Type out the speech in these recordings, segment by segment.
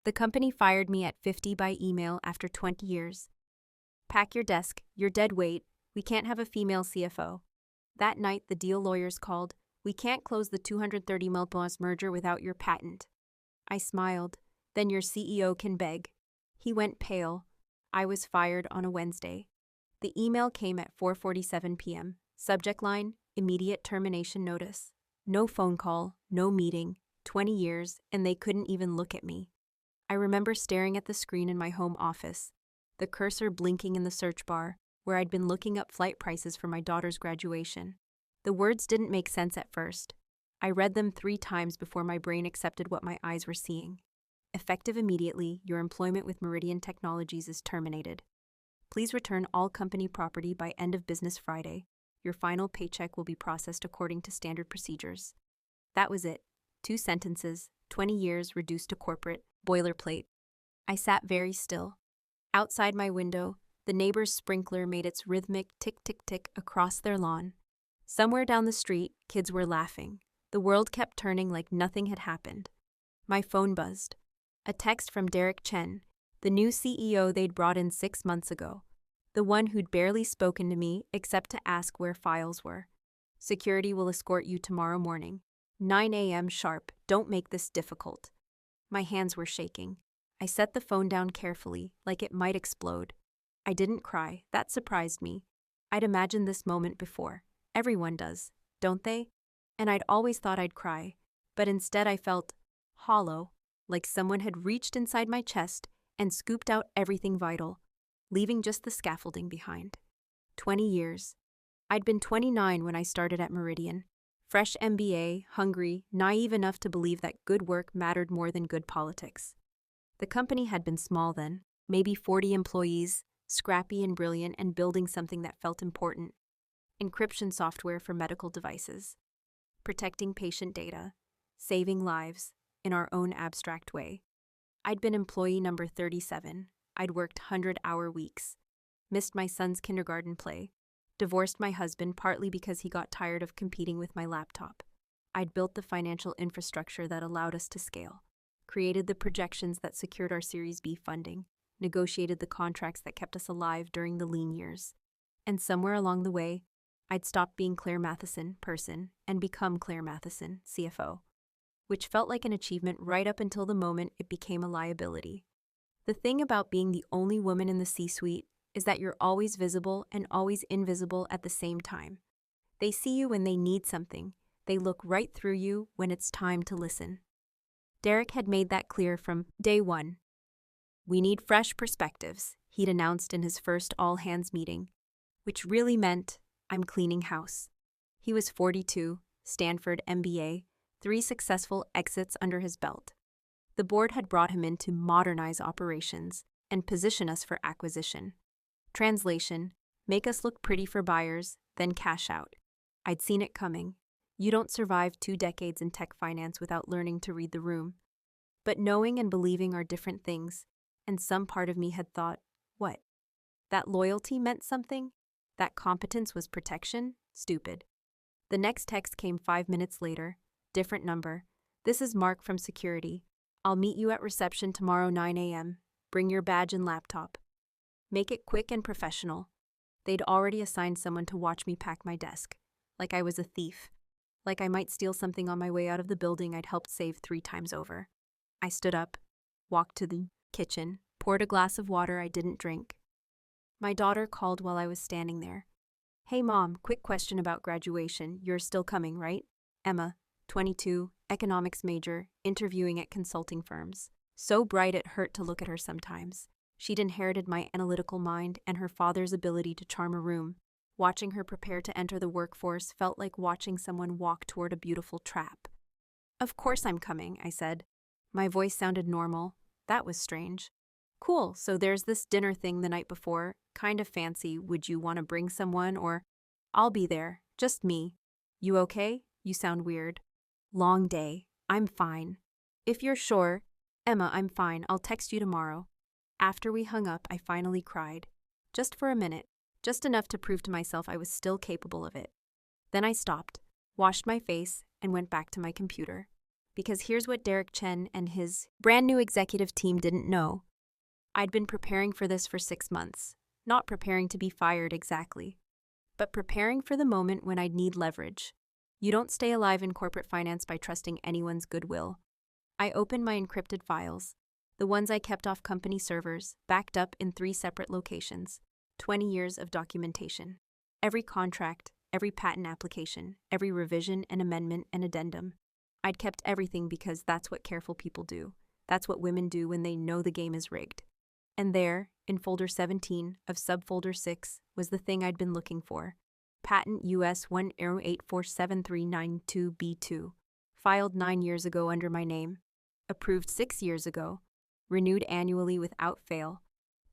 The company fired me at 50 by email after 20 years. Pack your desk, you're dead weight, we can't have a female CFO. That night, the deal lawyers called. We can't close the $230 million merger without your patent. I smiled. Then your CEO can beg. He went pale. I was fired on a Wednesday. The email came at 4:47 p.m. Subject line, immediate termination notice. No phone call, no meeting, 20 years, and they couldn't even look at me. I remember staring at the screen in my home office, the cursor blinking in the search bar, where I'd been looking up flight prices for my daughter's graduation. The words didn't make sense at first. I read them 3 times before my brain accepted what my eyes were seeing. Effective immediately, your employment with Meridian Technologies is terminated. Please return all company property by end of business Friday. Your final paycheck will be processed according to standard procedures. That was it. 2 sentences, 20 years reduced to corporate, boilerplate. I sat very still. Outside my window, the neighbor's sprinkler made its rhythmic tick-tick-tick across their lawn. Somewhere down the street, kids were laughing. The world kept turning like nothing had happened. My phone buzzed. A text from Derek Chen, the new CEO they'd brought in 6 months ago. The one who'd barely spoken to me except to ask where files were. Security will escort you tomorrow morning. 9 a.m. sharp. Don't make this difficult. My hands were shaking. I set the phone down carefully, like it might explode. I didn't cry. That surprised me. I'd imagined this moment before. Everyone does, don't they? And I'd always thought I'd cry. But instead I felt hollow, like someone had reached inside my chest and scooped out everything vital, leaving just the scaffolding behind. 20 years. I'd been 29 when I started at Meridian. Fresh MBA, hungry, naive enough to believe that good work mattered more than good politics. The company had been small then, maybe 40 employees, scrappy and brilliant and building something that felt important. Encryption software for medical devices. Protecting patient data. Saving lives, in our own abstract way. I'd been employee number 37. I'd worked 100-hour weeks. Missed my son's kindergarten play. Divorced my husband partly because he got tired of competing with my laptop. I'd built the financial infrastructure that allowed us to scale. Created the projections that secured our Series B funding. Negotiated the contracts that kept us alive during the lean years. And somewhere along the way, I'd stopped being Claire Matheson, person, and become Claire Matheson, CFO. Which felt like an achievement right up until the moment it became a liability. The thing about being the only woman in the C-suite is that you're always visible and always invisible at the same time. They see you when they need something. They look right through you when it's time to listen. Derek had made that clear from day one. We need fresh perspectives, he'd announced in his first all-hands meeting, which really meant I'm cleaning house. He was 42, Stanford MBA, 3 successful exits under his belt. The board had brought him in to modernize operations and position us for acquisition. Translation, make us look pretty for buyers, then cash out. I'd seen it coming. You don't survive 2 decades in tech finance without learning to read the room. But knowing and believing are different things, and some part of me had thought, what? That loyalty meant something? That competence was protection? Stupid. The next text came 5 minutes later. Different number. This is Mark from security. I'll meet you at reception tomorrow 9 a.m. Bring your badge and laptop. Make it quick and professional. They'd already assigned someone to watch me pack my desk. Like I was a thief. Like I might steal something on my way out of the building I'd helped save 3 times over. I stood up, walked to the kitchen, poured a glass of water I didn't drink. My daughter called while I was standing there. Hey Mom, quick question about graduation. You're still coming, right? Emma, 22, economics major, interviewing at consulting firms. So bright it hurt to look at her sometimes. She'd inherited my analytical mind and her father's ability to charm a room. Watching her prepare to enter the workforce felt like watching someone walk toward a beautiful trap. Of course I'm coming, I said. My voice sounded normal. That was strange. Cool, so there's this dinner thing the night before. Kind of fancy. Would you want to bring someone or... I'll be there. Just me. You okay? You sound weird. Long day. I'm fine. If you're sure... Emma, I'm fine. I'll text you tomorrow. After we hung up, I finally cried. Just for a minute. Just enough to prove to myself I was still capable of it. Then I stopped, washed my face, and went back to my computer. Because here's what Derek Chen and his brand new executive team didn't know. I'd been preparing for this for 6 months. Not preparing to be fired exactly, but preparing for the moment when I'd need leverage. You don't stay alive in corporate finance by trusting anyone's goodwill. I opened my encrypted files, the ones I kept off company servers, backed up in 3 separate locations, 20 years of documentation. Every contract, every patent application, every revision and amendment and addendum. I'd kept everything because that's what careful people do. That's what women do when they know the game is rigged. And there, in folder 17 of subfolder 6, was the thing I'd been looking for. Patent US 108473992B2, filed 9 years ago under my name, approved 6 years ago, renewed annually without fail,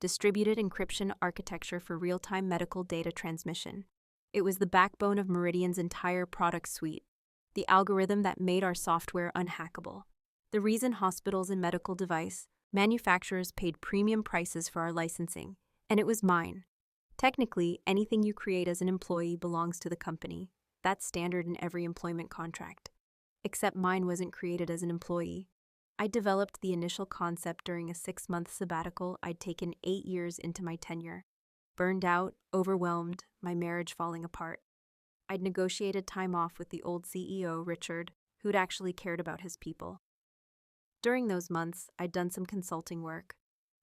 distributed encryption architecture for real-time medical data transmission. It was the backbone of Meridian's entire product suite, the algorithm that made our software unhackable. The reason hospitals and medical device manufacturers paid premium prices for our licensing, and it was mine. Technically, anything you create as an employee belongs to the company. That's standard in every employment contract. Except mine wasn't created as an employee. I developed the initial concept during a 6-month sabbatical I'd taken 8 years into my tenure. Burned out, overwhelmed, my marriage falling apart. I'd negotiated time off with the old CEO, Richard, who'd actually cared about his people. During those months, I'd done some consulting work,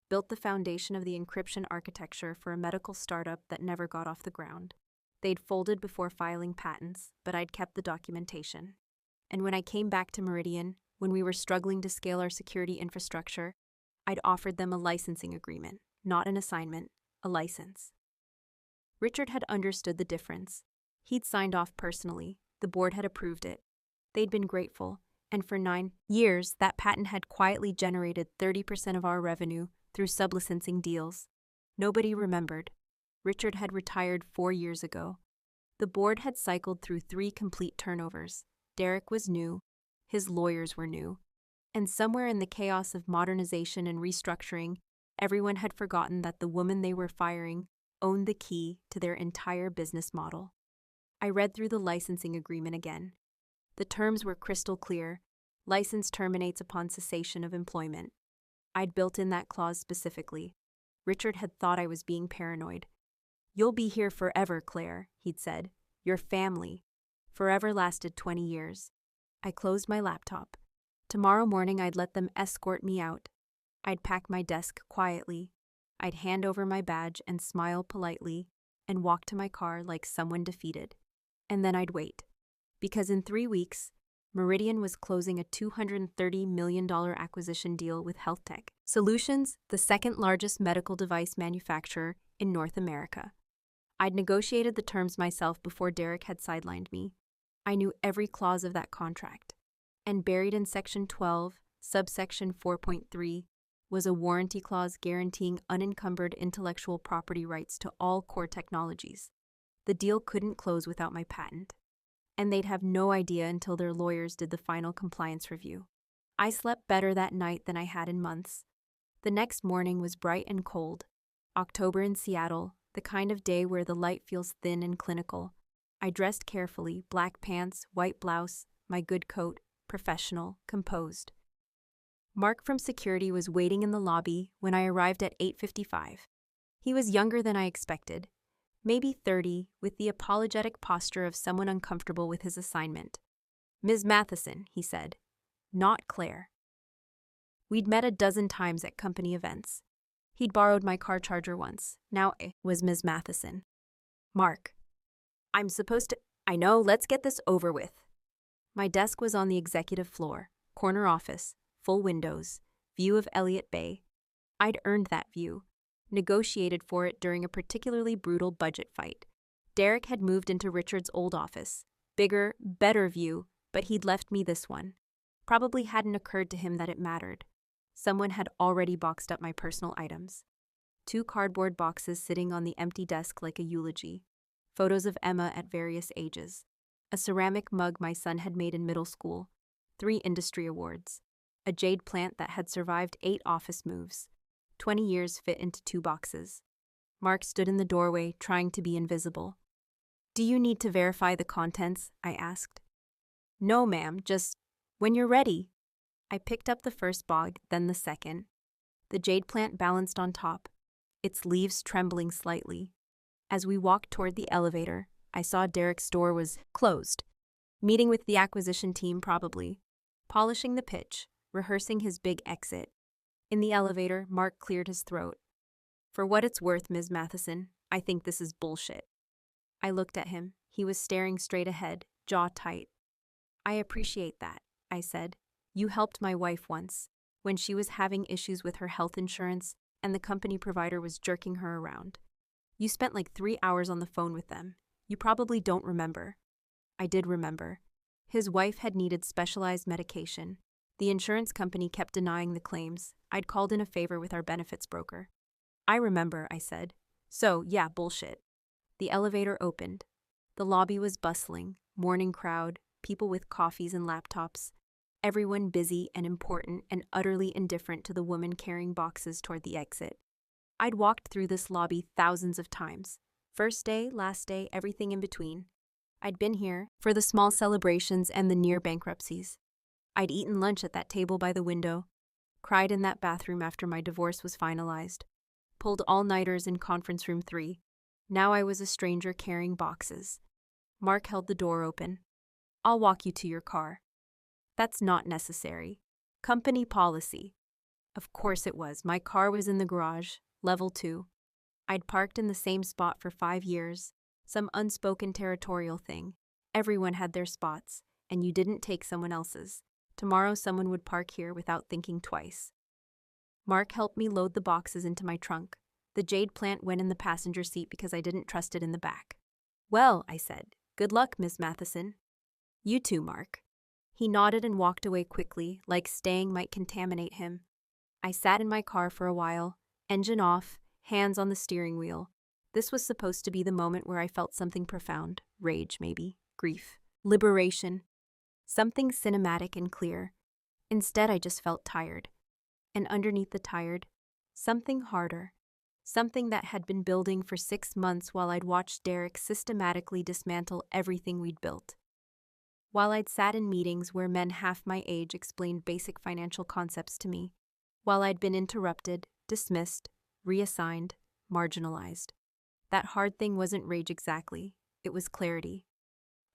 built the foundation of the encryption architecture for a medical startup that never got off the ground. They'd folded before filing patents, but I'd kept the documentation. And when I came back to Meridian, when we were struggling to scale our security infrastructure, I'd offered them a licensing agreement, not an assignment, a license. Richard had understood the difference. He'd signed off personally. The board had approved it. They'd been grateful. And for 9 years, that patent had quietly generated 30% of our revenue through sublicensing deals. Nobody remembered. Richard had retired 4 years ago. The board had cycled through 3 complete turnovers. Derek was new. His lawyers were new. And somewhere in the chaos of modernization and restructuring, everyone had forgotten that the woman they were firing owned the key to their entire business model. I read through the licensing agreement again. The terms were crystal clear. License terminates upon cessation of employment. I'd built in that clause specifically. Richard had thought I was being paranoid. "You'll be here forever, Claire," he'd said. "Your family." Forever lasted 20 years. I closed my laptop. Tomorrow morning I'd let them escort me out. I'd pack my desk quietly. I'd hand over my badge and smile politely and walk to my car like someone defeated. And then I'd wait. Because in 3 weeks, Meridian was closing a $230 million acquisition deal with HealthTech Solutions, the second largest medical device manufacturer in North America. I'd negotiated the terms myself before Derek had sidelined me. I knew every clause of that contract. And buried in Section 12, subsection 4.3, was a warranty clause guaranteeing unencumbered intellectual property rights to all core technologies. The deal couldn't close without my patent. And they'd have no idea until their lawyers did the final compliance review. I slept better that night than I had in months. The next morning was bright and cold. October in Seattle, the kind of day where the light feels thin and clinical. I dressed carefully, black pants, white blouse, my good coat, professional, composed. Mark from security was waiting in the lobby when I arrived at 8:55. He was younger than I expected. Maybe 30, with the apologetic posture of someone uncomfortable with his assignment. "Ms. Matheson," he said, "not Claire." We'd met a dozen times at company events. He'd borrowed my car charger once. Now it was Ms. Matheson. "Mark, I'm supposed to—" "I know, let's get this over with." My desk was on the executive floor, corner office, full windows, view of Elliott Bay. I'd earned that view. Negotiated for it during a particularly brutal budget fight. Derek had moved into Richard's old office. Bigger, better view, but he'd left me this one. Probably hadn't occurred to him that it mattered. Someone had already boxed up my personal items. 2 cardboard boxes sitting on the empty desk like a eulogy. Photos of Emma at various ages. A ceramic mug my son had made in middle school. 3 industry awards. A jade plant that had survived 8 office moves. 20 years fit into 2 boxes. Mark stood in the doorway, trying to be invisible. "Do you need to verify the contents?" I asked. "No, ma'am, just When you're ready. I picked up the first bog, then the second. The jade plant balanced on top, its leaves trembling slightly. As we walked toward the elevator, I saw Derek's door was closed. Meeting with the acquisition team, probably. Polishing the pitch, rehearsing his big exit. In the elevator, Mark cleared his throat. For what it's worth, Ms. Matheson, I think this is bullshit. I looked at him. He was staring straight ahead, jaw tight. I appreciate that, I said. You helped my wife once, when she was having issues with her health insurance and the company provider was jerking her around. You spent like 3 hours on the phone with them. You probably don't remember. I did remember. His wife had needed specialized medication. The insurance company kept denying the claims. I'd called in a favor with our benefits broker. I remember, I said. So, yeah, bullshit. The elevator opened. The lobby was bustling, morning crowd, people with coffees and laptops. Everyone busy and important and utterly indifferent to the woman carrying boxes toward the exit. I'd walked through this lobby thousands of times. First day, last day, everything in between. I'd been here for the small celebrations and the near bankruptcies. I'd eaten lunch at that table by the window, cried in that bathroom after my divorce was finalized, pulled all-nighters in conference room 3. Now I was a stranger carrying boxes. Mark held the door open. I'll walk you to your car. That's not necessary. Company policy. Of course it was. My car was in the garage, level 2. I'd parked in the same spot for 5 years. Some unspoken territorial thing. Everyone had their spots, and you didn't take someone else's. Tomorrow someone would park here without thinking twice. Mark helped me load the boxes into my trunk. The jade plant went in the passenger seat because I didn't trust it in the back. Well, I said, good luck, Miss Matheson. You too, Mark. He nodded and walked away quickly, like staying might contaminate him. I sat in my car for a while, engine off, hands on the steering wheel. This was supposed to be the moment where I felt something profound, rage maybe, grief, liberation, something cinematic and clear. Instead, I just felt tired. And underneath the tired, something harder, something that had been building for 6 months while I'd watched Derek systematically dismantle everything we'd built. While I'd sat in meetings where men half my age explained basic financial concepts to me, while I'd been interrupted, dismissed, reassigned, marginalized. That hard thing wasn't rage exactly, it was clarity.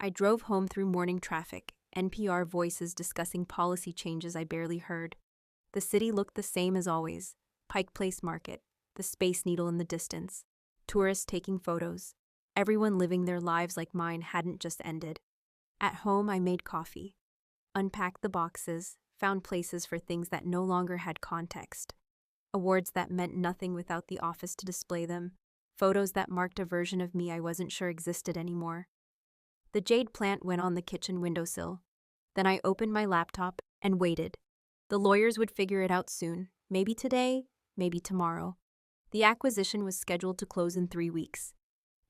I drove home through morning traffic, NPR voices discussing policy changes I barely heard. The city looked the same as always, Pike Place Market, the Space Needle in the distance, tourists taking photos, everyone living their lives like mine hadn't just ended. At home, I made coffee, unpacked the boxes, found places for things that no longer had context, awards that meant nothing without the office to display them, photos that marked a version of me I wasn't sure existed anymore. The jade plant went on the kitchen windowsill. Then I opened my laptop and waited. The lawyers would figure it out soon, maybe today, maybe tomorrow. The acquisition was scheduled to close in 3 weeks.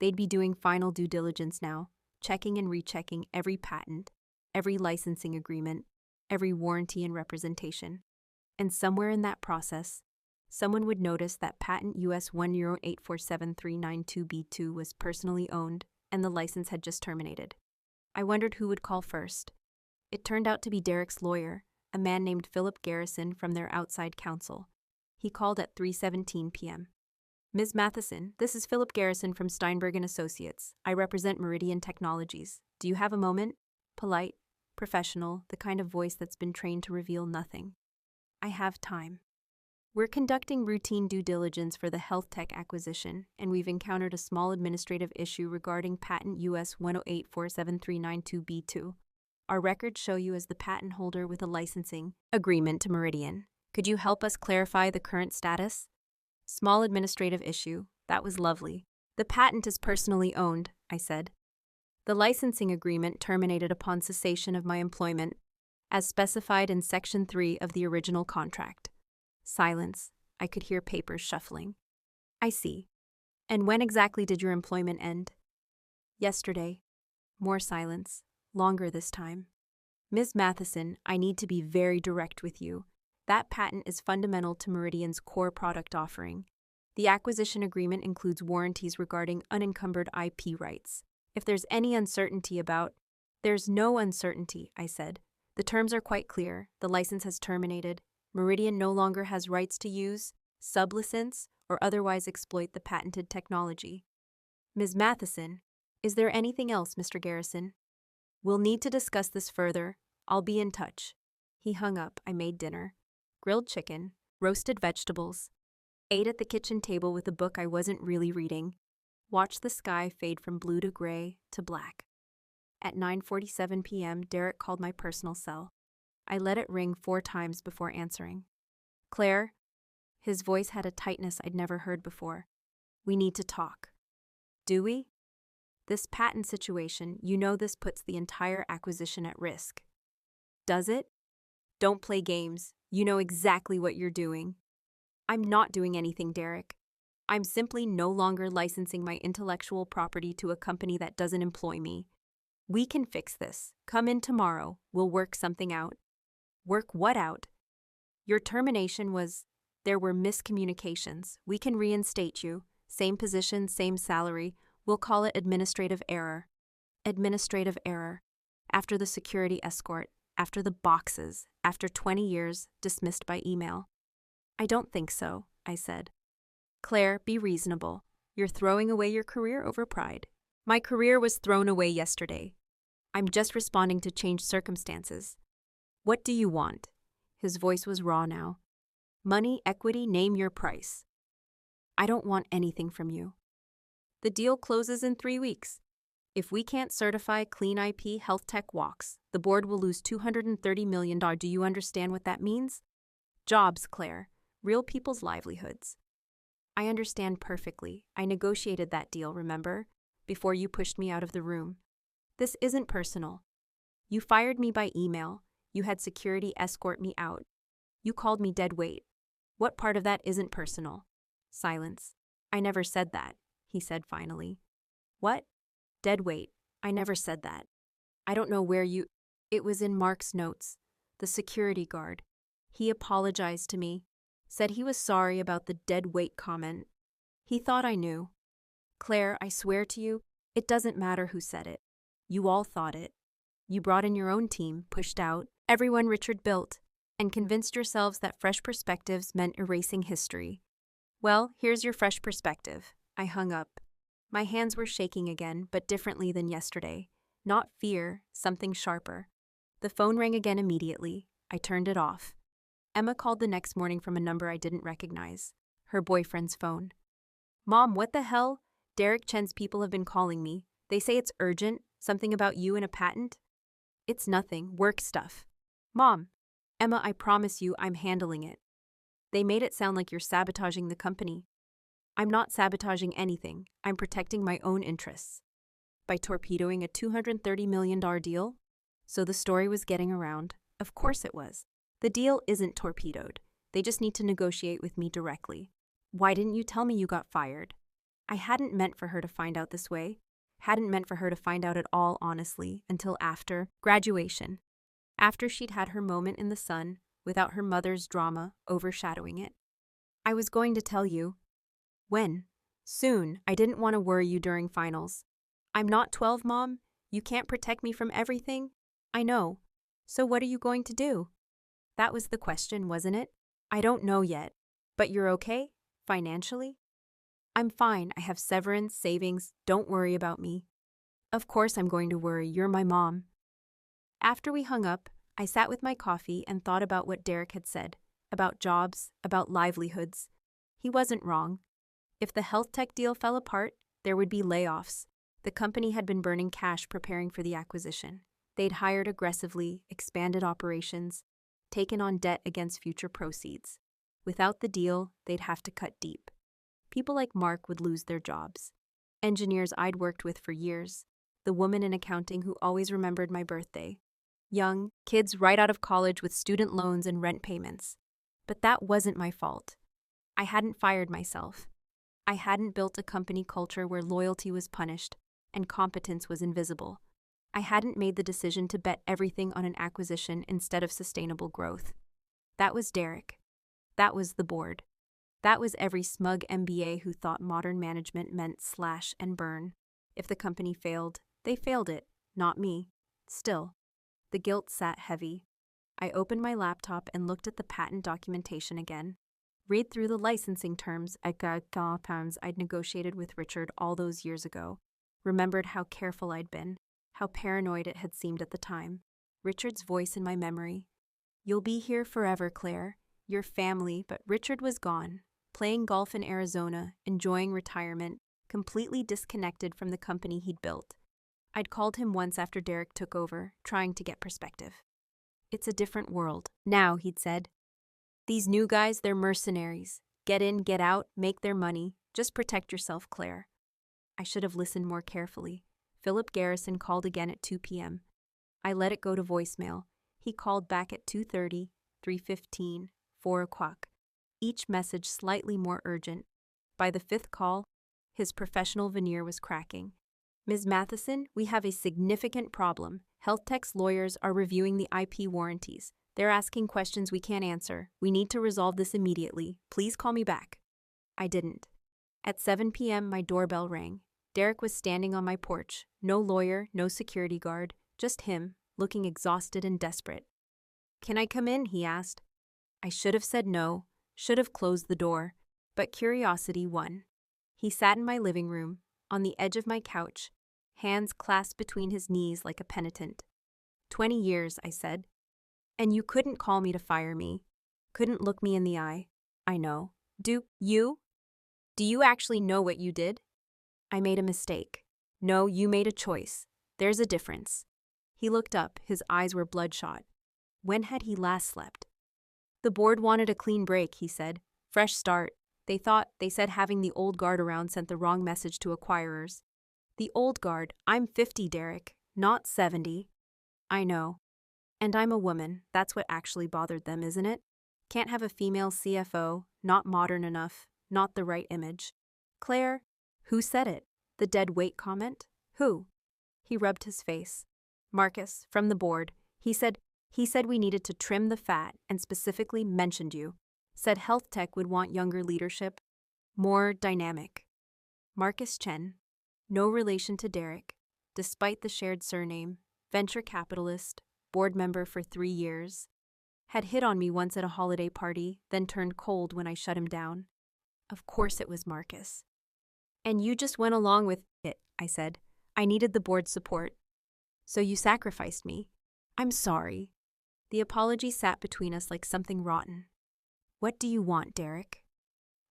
They'd be doing final due diligence now, checking and rechecking every patent, every licensing agreement, every warranty and representation. And somewhere in that process, someone would notice that patent US 108473992B2 was personally owned and the license had just terminated. I wondered who would call first. It turned out to be Derek's lawyer, a man named Philip Garrison from their outside counsel. He called at 3:17 p.m. Ms. Matheson, this is Philip Garrison from Steinberg & Associates. I represent Meridian Technologies. Do you have a moment? Polite, professional, the kind of voice that's been trained to reveal nothing. I have time. We're conducting routine due diligence for the health tech acquisition, and we've encountered a small administrative issue regarding patent US 108473992B2. Our records show you as the patent holder with a licensing agreement to Meridian. Could you help us clarify the current status? Small administrative issue. That was lovely. The patent is personally owned, I said. The licensing agreement terminated upon cessation of my employment, as specified in Section 3 of the original contract. Silence. I could hear papers shuffling. I see. And when exactly did your employment end? Yesterday. More silence. Longer this time. Ms. Matheson, I need to be very direct with you. That patent is fundamental to Meridian's core product offering. The acquisition agreement includes warranties regarding unencumbered IP rights. If there's any uncertainty about... There's no uncertainty, I said. The terms are quite clear. The license has terminated. Meridian no longer has rights to use, sublicense, or otherwise exploit the patented technology. Ms. Matheson, is there anything else, Mr. Garrison? We'll need to discuss this further. I'll be in touch. He hung up. I made dinner. Grilled chicken, roasted vegetables. Ate at the kitchen table with a book I wasn't really reading. Watched the sky fade from blue to gray to black. At 9:47 p.m., Derek called my personal cell. I let it ring 4 times before answering. Claire? His voice had a tightness I'd never heard before. We need to talk. Do we? This patent situation, you know this puts the entire acquisition at risk. Does it? Don't play games. You know exactly what you're doing. I'm not doing anything, Derek. I'm simply no longer licensing my intellectual property to a company that doesn't employ me. We can fix this. Come in tomorrow. We'll work something out. Work what out? Your termination was... There were miscommunications. We can reinstate you. Same position, same salary. We'll call it administrative error. Administrative error. After the security escort, after the boxes, after 20 years, dismissed by email. I don't think so, I said. Claire, be reasonable. You're throwing away your career over pride. My career was thrown away yesterday. I'm just responding to changed circumstances. What do you want? His voice was raw now. Money, equity, name your price. I don't want anything from you. The deal closes in 3 weeks. If we can't certify clean IP health tech walks, the board will lose $230 million. Do you understand what that means? Jobs, Claire. Real people's livelihoods. I understand perfectly. I negotiated that deal, remember? Before you pushed me out of the room. This isn't personal. You fired me by email. You had security escort me out. You called me dead weight. What part of that isn't personal? Silence. I never said that, he said finally. What? Dead weight. I never said that. I don't know where you... It was in Mark's notes. The security guard. He apologized to me. Said he was sorry about the dead weight comment. He thought I knew. Claire, I swear to you, it doesn't matter who said it. You all thought it. You brought in your own team, pushed out, everyone Richard built, and convinced yourselves that fresh perspectives meant erasing history. Well, here's your fresh perspective. I hung up. My hands were shaking again, but differently than yesterday. Not fear, something sharper. The phone rang again immediately. I turned it off. Emma called the next morning from a number I didn't recognize. Her boyfriend's phone. Mom, what the hell? Derek Chen's people have been calling me. They say it's urgent, something about you and a patent. It's nothing, work stuff. Mom. Emma, I promise you I'm handling it. They made it sound like you're sabotaging the company. I'm not sabotaging anything. I'm protecting my own interests. By torpedoing a $230 million deal? So the story was getting around. Of course it was. The deal isn't torpedoed. They just need to negotiate with me directly. Why didn't you tell me you got fired? I hadn't meant for her to find out this way. Hadn't meant for her to find out at all, honestly, until after graduation. After she'd had her moment in the sun, without her mother's drama overshadowing it. I was going to tell you. When? Soon. I didn't want to worry you during finals. I'm not 12, Mom. You can't protect me from everything. I know. So what are you going to do? That was the question, wasn't it? I don't know yet. But you're okay? Financially? I'm fine. I have severance, savings. Don't worry about me. Of course I'm going to worry. You're my mom. After we hung up, I sat with my coffee and thought about what Derek had said, about jobs, about livelihoods. He wasn't wrong. If the health tech deal fell apart, there would be layoffs. The company had been burning cash preparing for the acquisition. They'd hired aggressively, expanded operations, taken on debt against future proceeds. Without the deal, they'd have to cut deep. People like Mark would lose their jobs. Engineers I'd worked with for years. The woman in accounting who always remembered my birthday. Young, kids right out of college with student loans and rent payments. But that wasn't my fault. I hadn't fired myself. I hadn't built a company culture where loyalty was punished and competence was invisible. I hadn't made the decision to bet everything on an acquisition instead of sustainable growth. That was Derek. That was the board. That was every smug MBA who thought modern management meant slash and burn. If the company failed, they failed it, not me. Still, the guilt sat heavy. I opened my laptop and looked at the patent documentation again. Read through the licensing terms at compounds I'd negotiated with Richard all those years ago. Remembered how careful I'd been, how paranoid it had seemed at the time. Richard's voice in my memory. You'll be here forever, Claire. Your family, but Richard was gone, playing golf in Arizona, enjoying retirement, completely disconnected from the company he'd built. I'd called him once after Derek took over, trying to get perspective. It's a different world now, he'd said. These new guys, they're mercenaries. Get in, get out, make their money. Just protect yourself, Claire. I should have listened more carefully. Philip Garrison called again at 2 p.m. I let it go to voicemail. He called back at 2:30, 3:15, 4 o'clock. Each message slightly more urgent. By the fifth call, his professional veneer was cracking. Ms. Matheson, we have a significant problem. HealthTech's lawyers are reviewing the IP warranties. They're asking questions we can't answer. We need to resolve this immediately. Please call me back. I didn't. At 7 p.m., my doorbell rang. Derek was standing on my porch. No lawyer, no security guard, just him, looking exhausted and desperate. Can I come in? He asked. I should have said no, should have closed the door, but curiosity won. He sat in my living room, on the edge of my couch, hands clasped between his knees like a penitent. 20 years, I said. And you couldn't call me to fire me. Couldn't look me in the eye. I know. Do you actually know what you did? I made a mistake. No, you made a choice. There's a difference. He looked up, his eyes were bloodshot. When had he last slept? The board wanted a clean break, he said. Fresh start. They said having the old guard around sent the wrong message to acquirers. The old guard, I'm 50, Derek, not 70. I know. And I'm a woman, that's what actually bothered them, isn't it? Can't have a female CFO, not modern enough, not the right image. Claire, who said it? The dead weight comment? Who? He rubbed his face. Marcus, from the board. He said we needed to trim the fat and specifically mentioned you. Said HealthTech would want younger leadership, more dynamic. Marcus Chen, no relation to Derek, despite the shared surname, venture capitalist, board member for 3 years, had hit on me once at a holiday party, then turned cold when I shut him down. Of course it was Marcus. And you just went along with it, I said. I needed the board's support. So you sacrificed me. I'm sorry. The apology sat between us like something rotten. What do you want, Derek?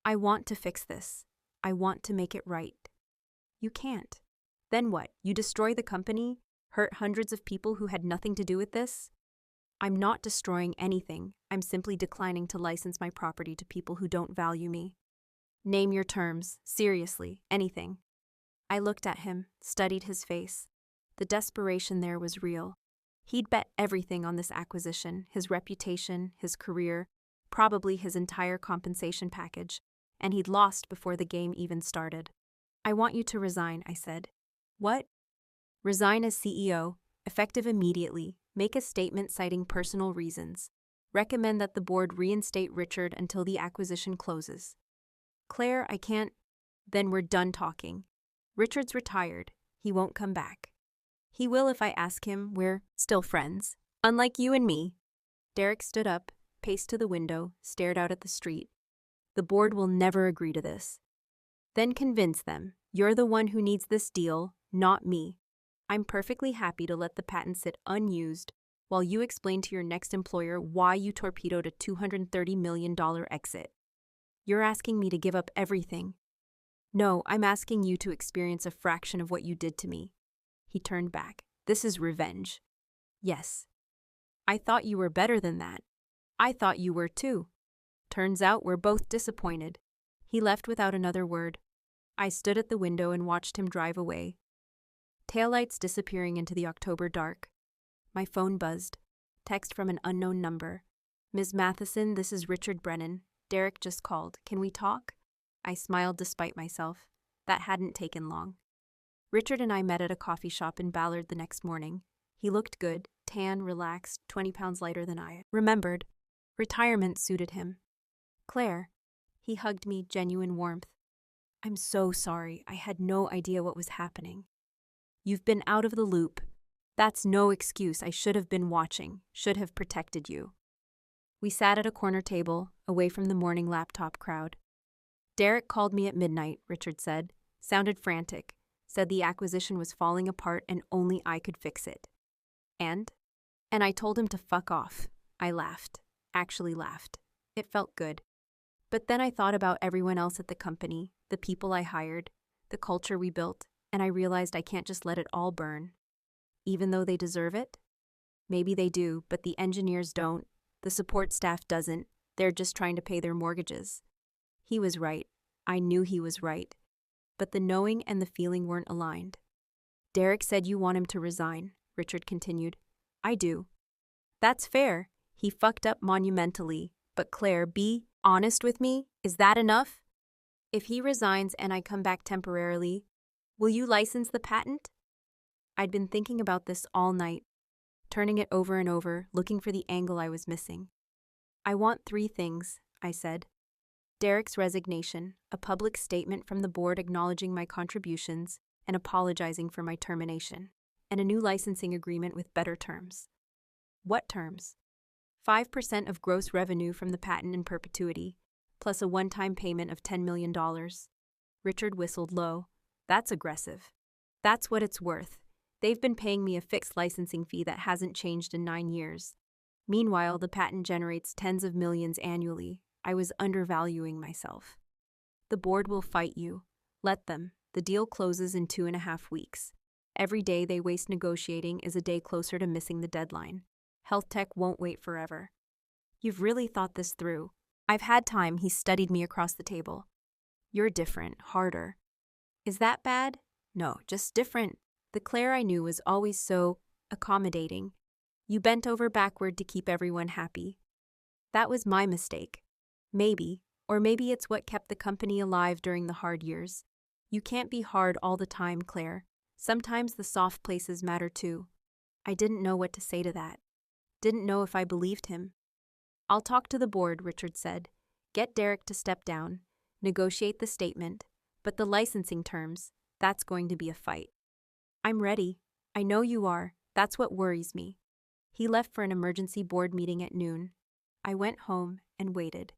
I want to fix this. I want to make it right. You can't. Then what? You destroy the company? Hurt hundreds of people who had nothing to do with this? I'm not destroying anything. I'm simply declining to license my property to people who don't value me. Name your terms. Seriously, anything. I looked at him, studied his face. The desperation there was real. He'd bet everything on this acquisition, his reputation, his career, probably his entire compensation package, and he'd lost before the game even started. I want you to resign, I said. What? Resign as CEO, effective immediately, make a statement citing personal reasons. Recommend that the board reinstate Richard until the acquisition closes. Claire, I can't. Then we're done talking. Richard's retired. He won't come back. He will if I ask him. We're still friends. Unlike you and me. Derek stood up, paced to the window, stared out at the street. The board will never agree to this. Then convince them. You're the one who needs this deal, not me. I'm perfectly happy to let the patent sit unused while you explain to your next employer why you torpedoed a $230 million exit. You're asking me to give up everything. No, I'm asking you to experience a fraction of what you did to me. He turned back. This is revenge. Yes. I thought you were better than that. I thought you were too. Turns out we're both disappointed. He left without another word. I stood at the window and watched him drive away. Taillights disappearing into the October dark. My phone buzzed. Text from an unknown number. Ms. Matheson, this is Richard Brennan. Derek just called. Can we talk? I smiled despite myself. That hadn't taken long. Richard and I met at a coffee shop in Ballard the next morning. He looked good, tan, relaxed, 20 pounds lighter than I. Remembered. Retirement suited him. Claire. He hugged me, genuine warmth. I'm so sorry. I had no idea what was happening. You've been out of the loop. That's no excuse. I should have been watching, should have protected you. We sat at a corner table, away from the morning laptop crowd. Derek called me at midnight, Richard said, sounded frantic, said the acquisition was falling apart and only I could fix it. And I told him to fuck off. I laughed, actually laughed. It felt good. But then I thought about everyone else at the company, the people I hired, the culture we built, and I realized I can't just let it all burn. Even though they deserve it? Maybe they do, but the engineers don't. The support staff doesn't. They're just trying to pay their mortgages. He was right. I knew he was right. But the knowing and the feeling weren't aligned. Derek said you want him to resign, Richard continued. I do. That's fair. He fucked up monumentally. But Claire, be honest with me. Is that enough? If he resigns and I come back temporarily, will you license the patent? I'd been thinking about this all night, turning it over and over, looking for the angle I was missing. I want 3 things, I said. Derek's resignation, a public statement from the board acknowledging my contributions and apologizing for my termination, and a new licensing agreement with better terms. What terms? 5% of gross revenue from the patent in perpetuity, plus a one-time payment of $10 million. Richard whistled low. That's aggressive. That's what it's worth. They've been paying me a fixed licensing fee that hasn't changed in 9 years. Meanwhile, the patent generates tens of millions annually. I was undervaluing myself. The board will fight you. Let them. The deal closes in 2.5 weeks. Every day they waste negotiating is a day closer to missing the deadline. Health tech won't wait forever. You've really thought this through. I've had time. He studied me across the table. You're different, harder. Is that bad? No, just different. The Claire I knew was always so accommodating. You bent over backward to keep everyone happy. That was my mistake. Maybe, or maybe it's what kept the company alive during the hard years. You can't be hard all the time, Claire. Sometimes the soft places matter too. I didn't know what to say to that. Didn't know if I believed him. I'll talk to the board, Richard said. Get Derek to step down. Negotiate the statement. But the licensing terms, that's going to be a fight. I'm ready. I know you are. That's what worries me. He left for an emergency board meeting at noon. I went home and waited.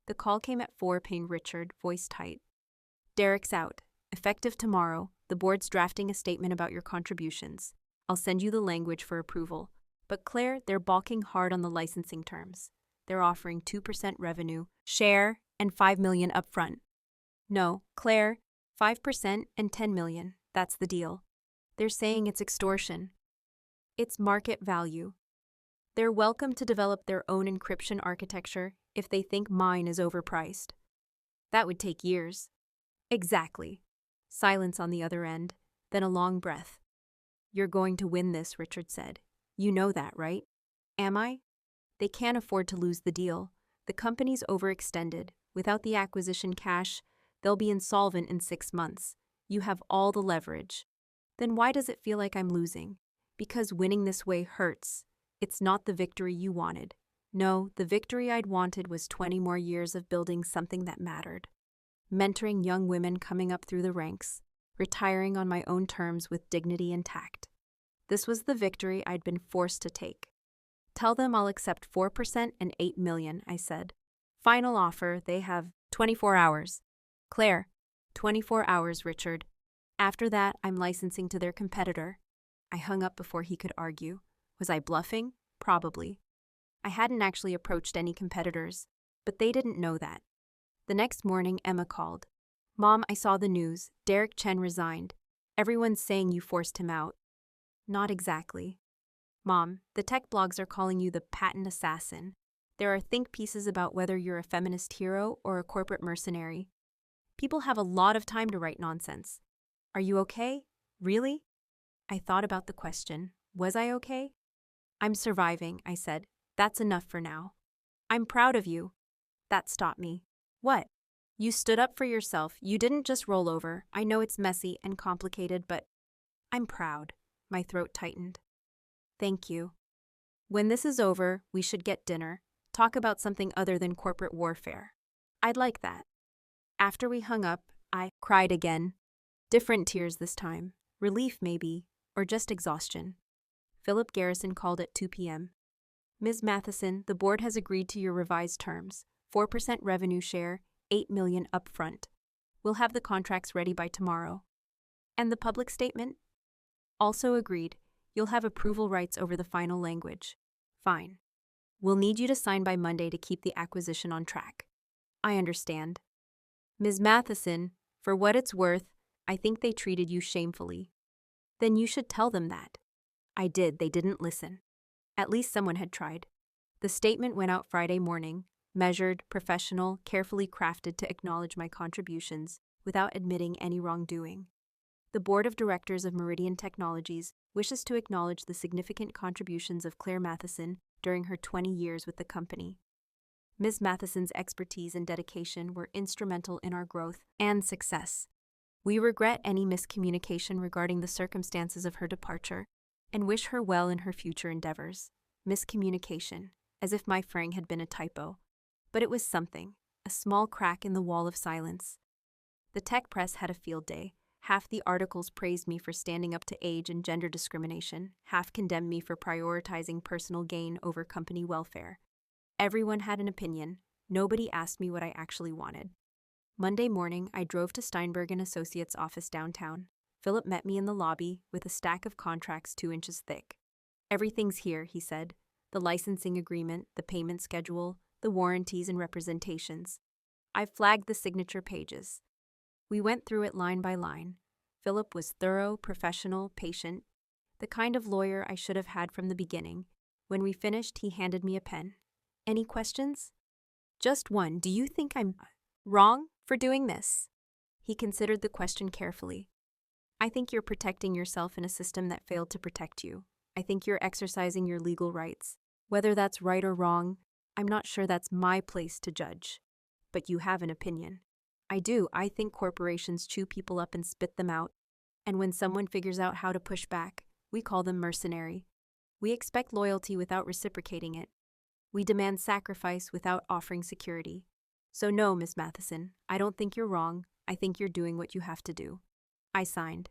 The call came at 4 p.m. Richard, voice tight. Derek's out. Effective tomorrow, the board's drafting a statement about your contributions. I'll send you the language for approval. But Claire, they're balking hard on the licensing terms. They're offering 2% revenue, share, and $5 million upfront. No, Claire, 5% and $10 million. That's the deal. They're saying it's extortion. It's market value. They're welcome to develop their own encryption architecture if they think mine is overpriced. That would take years. Exactly. Silence on the other end, then a long breath. You're going to win this, Richard said. You know that, right? Am I? They can't afford to lose the deal. The company's overextended. Without the acquisition cash, they'll be insolvent in 6 months. You have all the leverage. Then why does it feel like I'm losing? Because winning this way hurts. It's not the victory you wanted. No, the victory I'd wanted was 20 more years of building something that mattered. Mentoring young women coming up through the ranks, retiring on my own terms with dignity intact. This was the victory I'd been forced to take. Tell them I'll accept 4% and $8 million, I said. Final offer, they have 24 hours. Claire, 24 hours, Richard. After that, I'm licensing to their competitor. I hung up before he could argue. Was I bluffing? Probably. I hadn't actually approached any competitors, but they didn't know that. The next morning, Emma called. Mom, I saw the news. Derek Chen resigned. Everyone's saying you forced him out. Not exactly. Mom, the tech blogs are calling you the patent assassin. There are think pieces about whether you're a feminist hero or a corporate mercenary. People have a lot of time to write nonsense. Are you okay? Really? I thought about the question. Was I okay? I'm surviving, I said. That's enough for now. I'm proud of you. That stopped me. What? You stood up for yourself. You didn't just roll over. I know it's messy and complicated, but I'm proud. My throat tightened. Thank you. When this is over, we should get dinner. Talk about something other than corporate warfare. I'd like that. After we hung up, I cried again. Different tears this time. Relief, maybe, or just exhaustion. Philip Garrison called at 2 p.m. Ms. Matheson, the board has agreed to your revised terms. 4% revenue share, $8 million upfront. We'll have the contracts ready by tomorrow. And the public statement? Also agreed. You'll have approval rights over the final language. Fine. We'll need you to sign by Monday to keep the acquisition on track. I understand. Ms. Matheson, for what it's worth, I think they treated you shamefully. Then you should tell them that. I did, they didn't listen. At least someone had tried. The statement went out Friday morning, measured, professional, carefully crafted to acknowledge my contributions without admitting any wrongdoing. The Board of Directors of Meridian Technologies wishes to acknowledge the significant contributions of Claire Matheson during her 20 years with the company. Ms. Matheson's expertise and dedication were instrumental in our growth and success. We regret any miscommunication regarding the circumstances of her departure and wish her well in her future endeavors. Miscommunication, as if my frang had been a typo. But it was something, a small crack in the wall of silence. The tech press had a field day. Half the articles praised me for standing up to age and gender discrimination, half condemned me for prioritizing personal gain over company welfare. Everyone had an opinion. Nobody asked me what I actually wanted. Monday morning, I drove to Steinberg & Associates' office downtown. Philip met me in the lobby with a stack of contracts 2 inches thick. Everything's here, he said. The licensing agreement, the payment schedule, the warranties and representations. I flagged the signature pages. We went through it line by line. Philip was thorough, professional, patient, the kind of lawyer I should have had from the beginning. When we finished, he handed me a pen. Any questions? Just one. Do you think I'm wrong for doing this? He considered the question carefully. I think you're protecting yourself in a system that failed to protect you. I think you're exercising your legal rights. Whether that's right or wrong, I'm not sure that's my place to judge. But you have an opinion. I do. I think corporations chew people up and spit them out. And when someone figures out how to push back, we call them mercenary. We expect loyalty without reciprocating it. We demand sacrifice without offering security. So no, Ms. Matheson, I don't think you're wrong. I think you're doing what you have to do. I signed.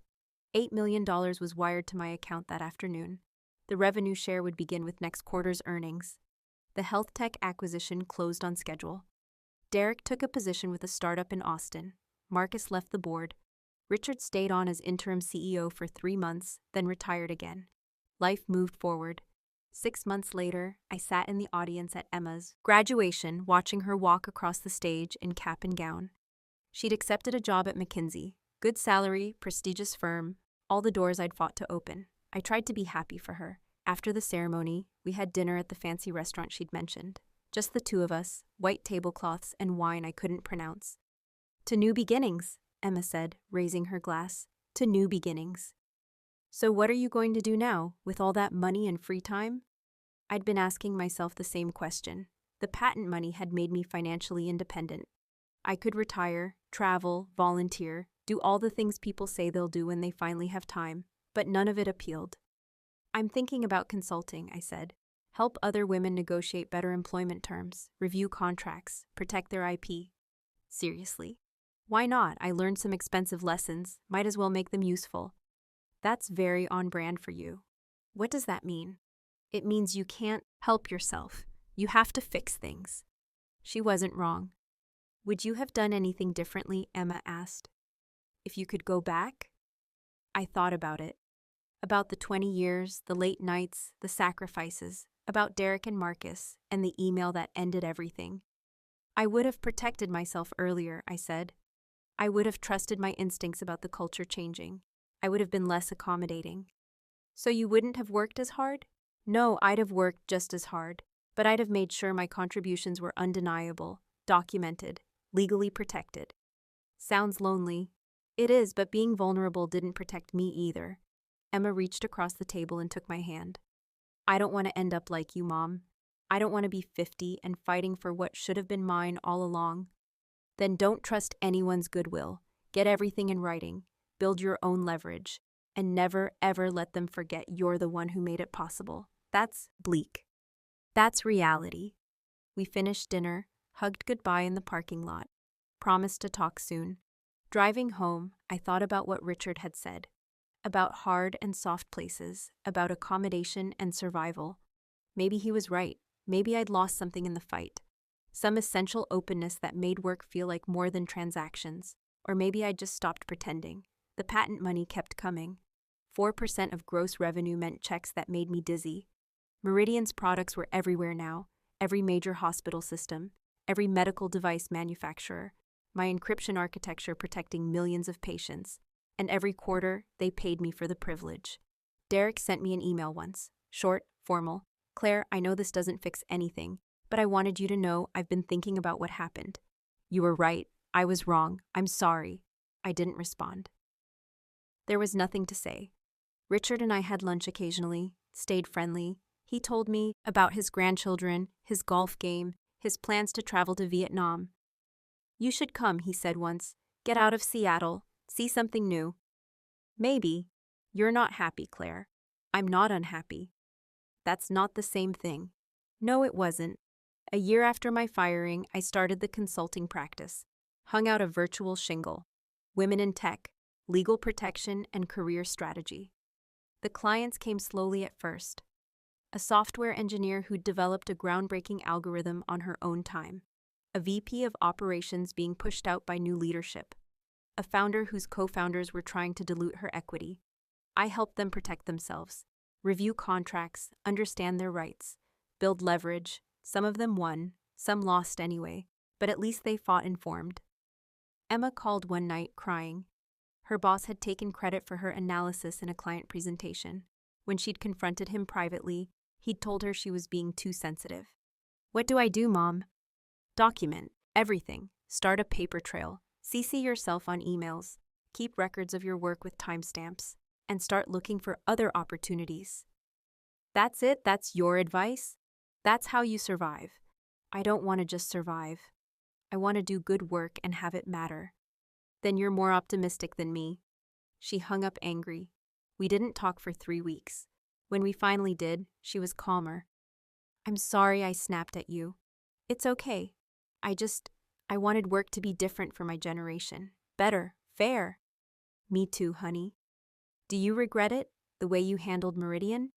$8 million was wired to my account that afternoon. The revenue share would begin with next quarter's earnings. The health tech acquisition closed on schedule. Derek took a position with a startup in Austin. Marcus left the board. Richard stayed on as interim CEO for 3 months, then retired again. Life moved forward. 6 months later, I sat in the audience at Emma's graduation, watching her walk across the stage in cap and gown. She'd accepted a job at McKinsey. Good salary, prestigious firm, all the doors I'd fought to open. I tried to be happy for her. After the ceremony, we had dinner at the fancy restaurant she'd mentioned. Just the 2 of us, white tablecloths and wine I couldn't pronounce. To new beginnings, Emma said, raising her glass. To new beginnings. So what are you going to do now, with all that money and free time? I'd been asking myself the same question. The patent money had made me financially independent. I could retire, travel, volunteer, do all the things people say they'll do when they finally have time, but none of it appealed. I'm thinking about consulting, I said. Help other women negotiate better employment terms, review contracts, protect their IP. Seriously. Why not? I learned some expensive lessons, might as well make them useful. That's very on brand for you. What does that mean? It means you can't help yourself. You have to fix things. She wasn't wrong. Would you have done anything differently? Emma asked. If you could go back? I thought about it. About the 20 years, the late nights, the sacrifices, about Derek and Marcus, and the email that ended everything. I would have protected myself earlier, I said. I would have trusted my instincts about the culture changing. I would have been less accommodating. So you wouldn't have worked as hard? No, I'd have worked just as hard, but I'd have made sure my contributions were undeniable, documented, legally protected. Sounds lonely. It is, but being vulnerable didn't protect me either. Emma reached across the table and took my hand. I don't want to end up like you, Mom. I don't want to be 50 and fighting for what should have been mine all along. Then don't trust anyone's goodwill. Get everything in writing. Build your own leverage. And never, ever let them forget you're the one who made it possible. That's bleak. That's reality. We finished dinner, hugged goodbye in the parking lot, promised to talk soon. Driving home, I thought about what Richard had said. about hard and soft places, about accommodation and survival. Maybe he was right. Maybe I'd lost something in the fight. Some essential openness that made work feel like more than transactions. Or maybe I'd just stopped pretending. The patent money kept coming. 4% of gross revenue meant checks that made me dizzy. Meridian's products were everywhere now. Every major hospital system, every medical device manufacturer, my encryption architecture protecting millions of patients. And every quarter, they paid me for the privilege. Derek sent me an email once. Short, formal. Claire, I know this doesn't fix anything, but I wanted you to know I've been thinking about what happened. You were right. I was wrong. I'm sorry. I didn't respond. There was nothing to say. Richard and I had lunch occasionally, stayed friendly. He told me about his grandchildren, his golf game, his plans to travel to Vietnam. You should come, he said once. Get out of Seattle. See something new. Maybe. You're not happy, Claire. I'm not unhappy. That's not the same thing. No, it wasn't. A year after my firing, I started the consulting practice. Hung out a virtual shingle. Women in tech, legal protection, and career strategy. The clients came slowly at first. A software engineer who'd developed a groundbreaking algorithm on her own time. A VP of operations being pushed out by new leadership. A founder whose co-founders were trying to dilute her equity. I helped them protect themselves, review contracts, understand their rights, build leverage. Some of them won, some lost anyway, but at least they fought informed. Emma called one night, crying. Her boss had taken credit for her analysis in a client presentation. When she'd confronted him privately, he'd told her she was being too sensitive. What do I do, Mom? Document everything. Start a paper trail. CC yourself on emails. Keep records of your work with timestamps. And start looking for other opportunities. That's it? That's your advice? That's how you survive. I don't want to just survive. I want to do good work and have it matter. Then you're more optimistic than me. She hung up angry. We didn't talk for 3 weeks. When we finally did, she was calmer. I'm sorry I snapped at you. It's okay. I wanted work to be different for my generation. Better, fair. Me too, honey. Do you regret it, the way you handled Meridian?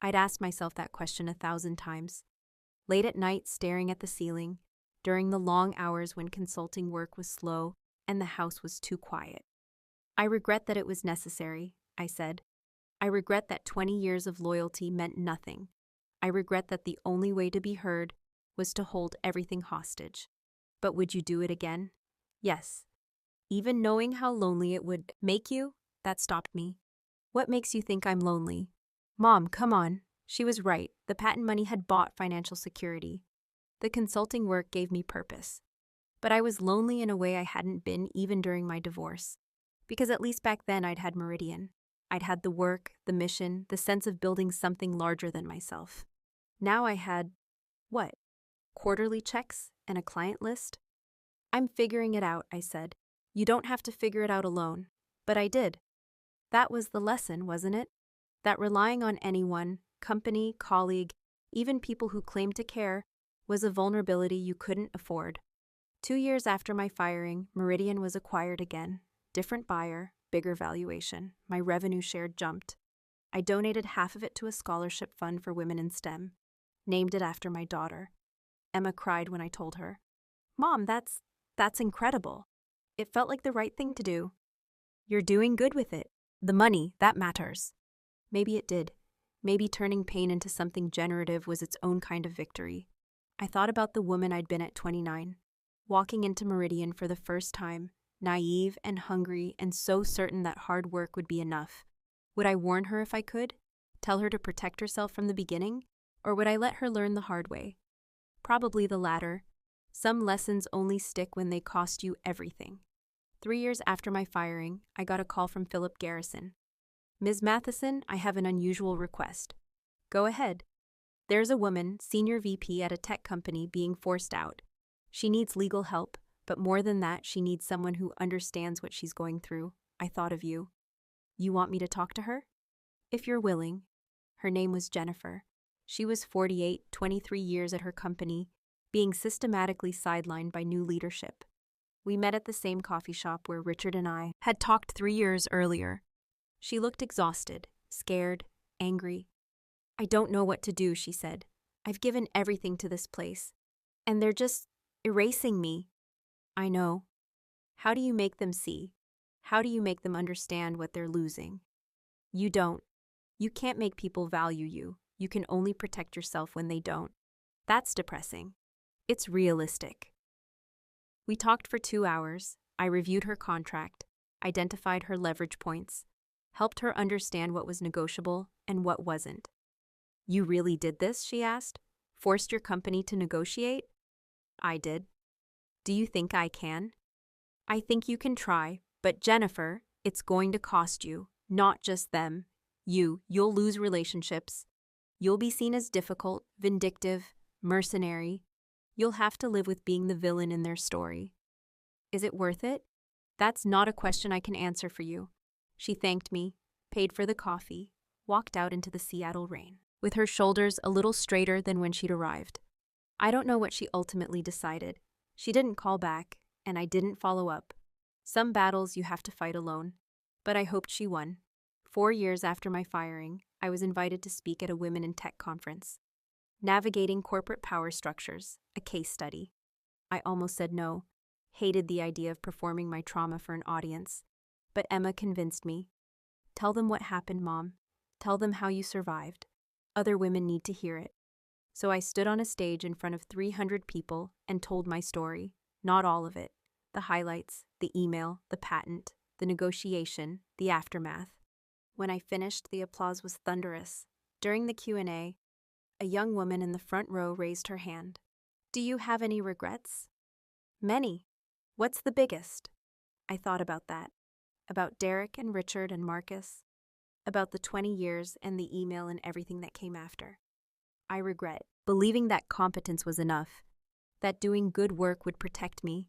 I'd asked myself that question 1,000 times. Late at night, staring at the ceiling, during the long hours when consulting work was slow and the house was too quiet. I regret that it was necessary, I said. I regret that 20 years of loyalty meant nothing. I regret that the only way to be heard was to hold everything hostage. But would you do it again? Yes. Even knowing how lonely it would make you, that stopped me. What makes you think I'm lonely? Mom, come on. She was right. The patent money had bought financial security. The consulting work gave me purpose. But I was lonely in a way I hadn't been even during my divorce. Because at least back then I'd had Meridian. I'd had the work, the mission, the sense of building something larger than myself. Now I had, what? Quarterly checks and a client list? I'm figuring it out, I said. You don't have to figure it out alone. But I did. That was the lesson, wasn't it? That relying on anyone, company, colleague, even people who claimed to care, was a vulnerability you couldn't afford. 2 years after my firing, Meridian was acquired again. Different buyer, bigger valuation. My revenue share jumped. I donated half of it to a scholarship fund for women in STEM. Named it after my daughter. Emma cried when I told her. Mom, that's incredible. It felt like the right thing to do. You're doing good with it. The money, that matters. Maybe it did. Maybe turning pain into something generative was its own kind of victory. I thought about the woman I'd been at 29, walking into Meridian for the first time, naive and hungry and so certain that hard work would be enough. Would I warn her if I could? Tell her to protect herself from the beginning? Or would I let her learn the hard way? Probably the latter. Some lessons only stick when they cost you everything. 3 years after my firing, I got a call from Philip Garrison. Ms. Matheson, I have an unusual request. Go ahead. There's a woman, senior VP at a tech company, being forced out. She needs legal help, but more than that, she needs someone who understands what she's going through. I thought of you. You want me to talk to her? If you're willing. Her name was Jennifer. She was 48, 23 years at her company, being systematically sidelined by new leadership. We met at the same coffee shop where Richard and I had talked 3 years earlier. She looked exhausted, scared, angry. I don't know what to do, she said. I've given everything to this place, and they're just erasing me. I know. How do you make them see? How do you make them understand what they're losing? You don't. You can't make people value you. You can only protect yourself when they don't. That's depressing. It's realistic. We talked for 2 hours. I reviewed her contract, identified her leverage points, helped her understand what was negotiable and what wasn't. You really did this, she asked? Forced your company to negotiate? I did. Do you think I can? I think you can try, but Jennifer, it's going to cost you, not just them. You'll lose relationships. You'll be seen as difficult, vindictive, mercenary. You'll have to live with being the villain in their story. Is it worth it? That's not a question I can answer for you. She thanked me, paid for the coffee, walked out into the Seattle rain, with her shoulders a little straighter than when she'd arrived. I don't know what she ultimately decided. She didn't call back, and I didn't follow up. Some battles you have to fight alone, but I hoped she won. 4 years after my firing, I was invited to speak at a Women in Tech conference. Navigating Corporate Power Structures, a case study. I almost said no, hated the idea of performing my trauma for an audience, but Emma convinced me. Tell them what happened, Mom. Tell them how you survived. Other women need to hear it. So I stood on a stage in front of 300 people and told my story, not all of it. The highlights, the email, the patent, the negotiation, the aftermath. When I finished, the applause was thunderous. During the Q&A, a young woman in the front row raised her hand. Do you have any regrets? Many. What's the biggest? I thought about that. About Derek and Richard and Marcus. About the 20 years and the email and everything that came after. I regret believing that competence was enough, that doing good work would protect me.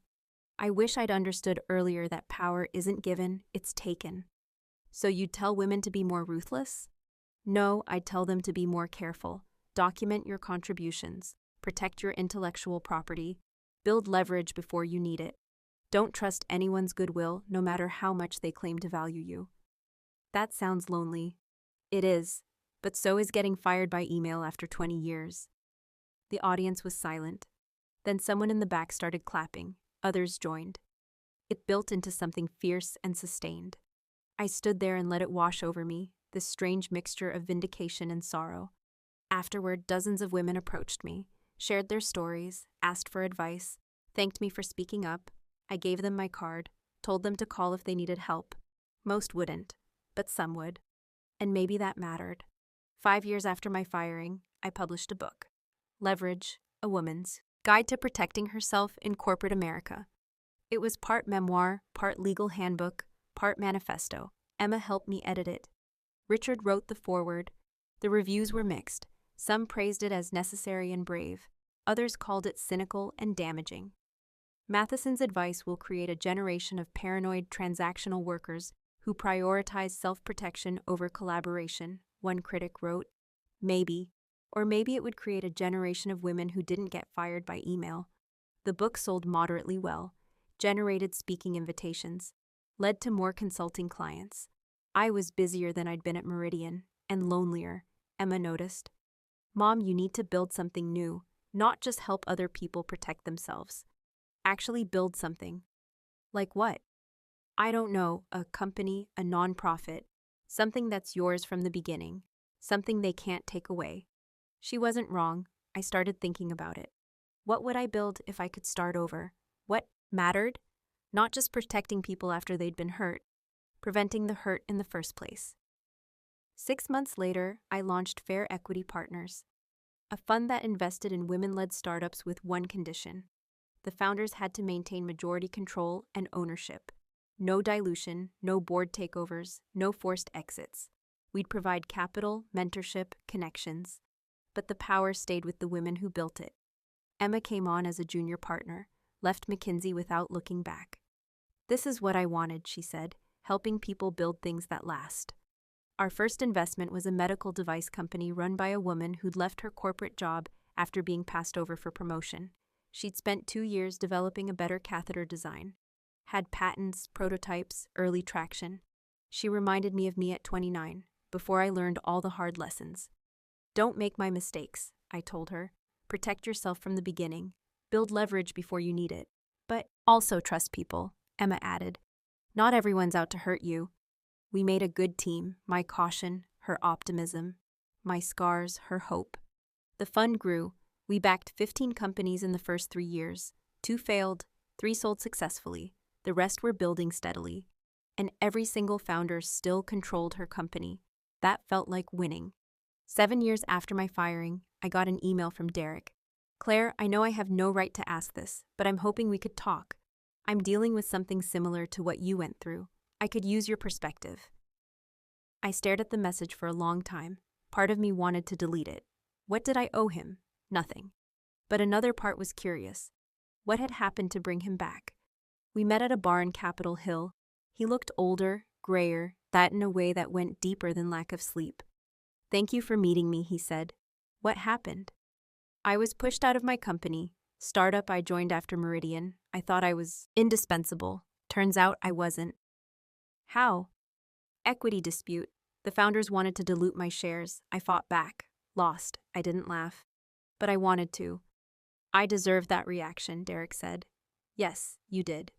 I wish I'd understood earlier that power isn't given, it's taken. So you'd tell women to be more ruthless? No, I'd tell them to be more careful. Document your contributions. Protect your intellectual property. Build leverage before you need it. Don't trust anyone's goodwill, no matter how much they claim to value you. That sounds lonely. It is, but so is getting fired by email after 20 years. The audience was silent. Then someone in the back started clapping. Others joined. It built into something fierce and sustained. I stood there and let it wash over me, this strange mixture of vindication and sorrow. Afterward, dozens of women approached me, shared their stories, asked for advice, thanked me for speaking up. I gave them my card, told them to call if they needed help. Most wouldn't, but some would. And maybe that mattered. 5 years after my firing, I published a book, Leverage, A Woman's Guide to Protecting Herself in Corporate America. It was part memoir, part legal handbook, part manifesto. Emma helped me edit it. Richard wrote the foreword. The reviews were mixed. Some praised it as necessary and brave. Others called it cynical and damaging. Matheson's advice will create a generation of paranoid transactional workers who prioritize self-protection over collaboration, one critic wrote. Maybe. Or maybe it would create a generation of women who didn't get fired by email. The book sold moderately well, generated speaking invitations, led to more consulting clients. I was busier than I'd been at Meridian, and lonelier, Emma noticed. Mom, you need to build something new, not just help other people protect themselves. Actually build something. Like what? I don't know, a company, a nonprofit, something that's yours from the beginning, something they can't take away. She wasn't wrong. I started thinking about it. What would I build if I could start over? What mattered? Not just protecting people after they'd been hurt, preventing the hurt in the first place. 6 months later, I launched Fair Equity Partners, a fund that invested in women-led startups with one condition. The founders had to maintain majority control and ownership. No dilution, no board takeovers, no forced exits. We'd provide capital, mentorship, connections. But the power stayed with the women who built it. Emma came on as a junior partner, left McKinsey without looking back. This is what I wanted, she said, helping people build things that last. Our first investment was a medical device company run by a woman who'd left her corporate job after being passed over for promotion. She'd spent 2 years developing a better catheter design, had patents, prototypes, early traction. She reminded me of me at 29, before I learned all the hard lessons. Don't make my mistakes, I told her. Protect yourself from the beginning. Build leverage before you need it. But also trust people, Emma added. Not everyone's out to hurt you. We made a good team, my caution, her optimism, my scars, her hope. The fund grew. We backed 15 companies in the first 3 years. 2 failed, 3 sold successfully. The rest were building steadily. And every single founder still controlled her company. That felt like winning. 7 years after my firing, I got an email from Derek. Claire, I know I have no right to ask this, but I'm hoping we could talk. I'm dealing with something similar to what you went through. I could use your perspective. I stared at the message for a long time. Part of me wanted to delete it. What did I owe him? Nothing. But another part was curious. What had happened to bring him back? We met at a bar in Capitol Hill. He looked older, grayer, that in a way that went deeper than lack of sleep. Thank you for meeting me, he said. What happened? I was pushed out of my company. Startup I joined after Meridian. I thought I was indispensable. Turns out I wasn't. How? Equity dispute. The founders wanted to dilute my shares. I fought back. Lost. I didn't laugh. But I wanted to. I deserved that reaction, Derek said. Yes, you did.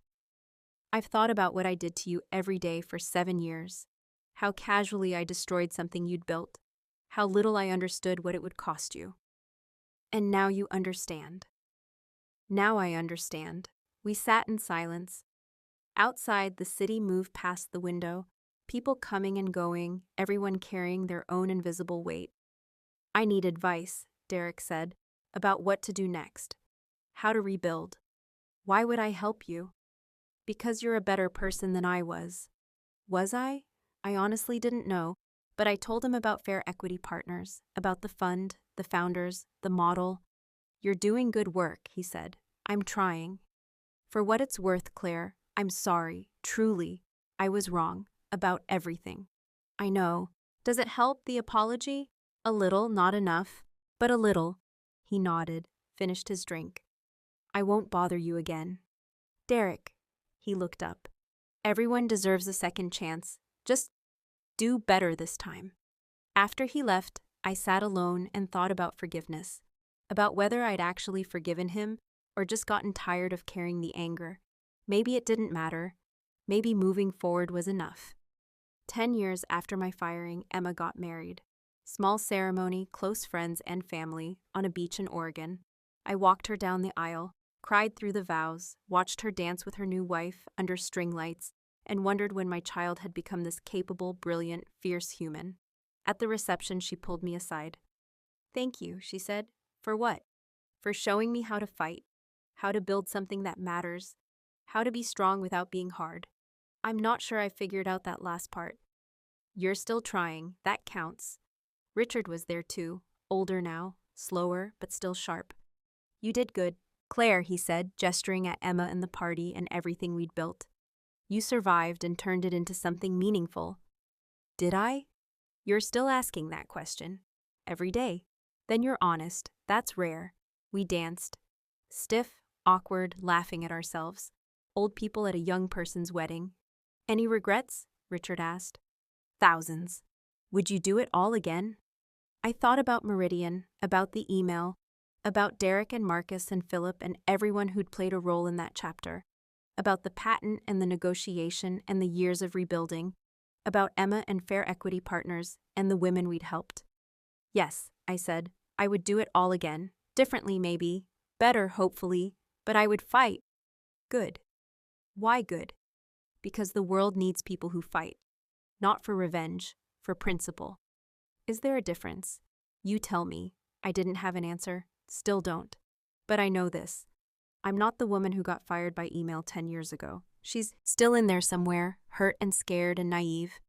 I've thought about what I did to you every day for 7 years. How casually I destroyed something you'd built. How little I understood what it would cost you. And now you understand. Now I understand. We sat in silence. Outside, the city moved past the window, people coming and going, everyone carrying their own invisible weight. I need advice, Derek said, about what to do next. How to rebuild. Why would I help you? Because you're a better person than I was. Was I? I honestly didn't know, but I told him about Fair Equity Partners, about the fund, the founders, the model. You're doing good work, he said. I'm trying. For what it's worth, Claire, I'm sorry, truly. I was wrong, about everything. I know. Does it help, the apology? A little, not enough, but a little. He nodded, finished his drink. I won't bother you again. Derek. He looked up. Everyone deserves a second chance. Just do better this time. After he left, I sat alone and thought about forgiveness, about whether I'd actually forgiven him or just gotten tired of carrying the anger. Maybe it didn't matter. Maybe moving forward was enough. 10 years after my firing, Emma got married. Small ceremony, close friends and family, on a beach in Oregon. I walked her down the aisle, cried through the vows, watched her dance with her new wife under string lights, and wondered when my child had become this capable, brilliant, fierce human. At the reception, she pulled me aside. Thank you, she said. For what? For showing me how to fight, how to build something that matters, how to be strong without being hard. I'm not sure I figured out that last part. You're still trying, that counts. Richard was there too, older now, slower, but still sharp. You did good. Claire, he said, gesturing at Emma and the party and everything we'd built. You survived and turned it into something meaningful. Did I? You're still asking that question. Every day. Then you're honest. That's rare. We danced. Stiff, awkward, laughing at ourselves. Old people at a young person's wedding. Any regrets? Richard asked. Thousands. Would you do it all again? I thought about Meridian, about the email, about Derek and Marcus and Philip and everyone who'd played a role in that chapter, about the patent and the negotiation and the years of rebuilding, about Emma and Fair Equity Partners and the women we'd helped. Yes, I said, I would do it all again, differently maybe, better hopefully, but I would fight. Good. Why good? Because the world needs people who fight. Not for revenge, for principle. Is there a difference? You tell me. I didn't have an answer. Still don't. But I know this. I'm not the woman who got fired by email 10 years ago. She's still in there somewhere, hurt and scared and naive.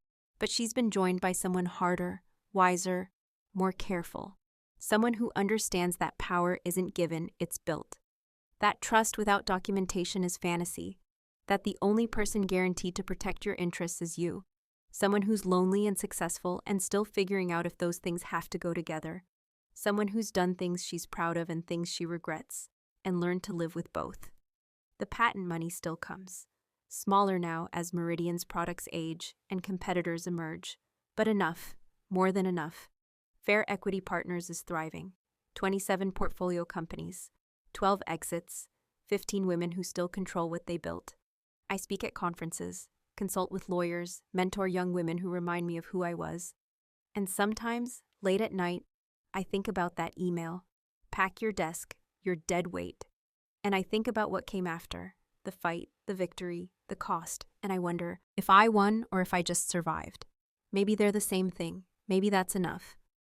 But she's been joined by someone harder, wiser, more careful. Someone who understands that power isn't given, it's built. That trust without documentation is fantasy. That the only person guaranteed to protect your interests is you. Someone who's lonely and successful and still figuring out if those things have to go together. Someone who's done things she's proud of and things she regrets, and learned to live with both. The patent money still comes. Smaller now as Meridian's products age and competitors emerge. But enough, more than enough. Fair Equity Partners is thriving. 27 portfolio companies, 12 exits, 15 women who still control what they built. I speak at conferences, consult with lawyers, mentor young women who remind me of who I was. And sometimes, late at night, I think about that email. Pack your desk, you're dead weight. And I think about what came after, the fight, the victory, the cost, and I wonder if I won or if I just survived. Maybe they're the same thing. Maybe that's enough.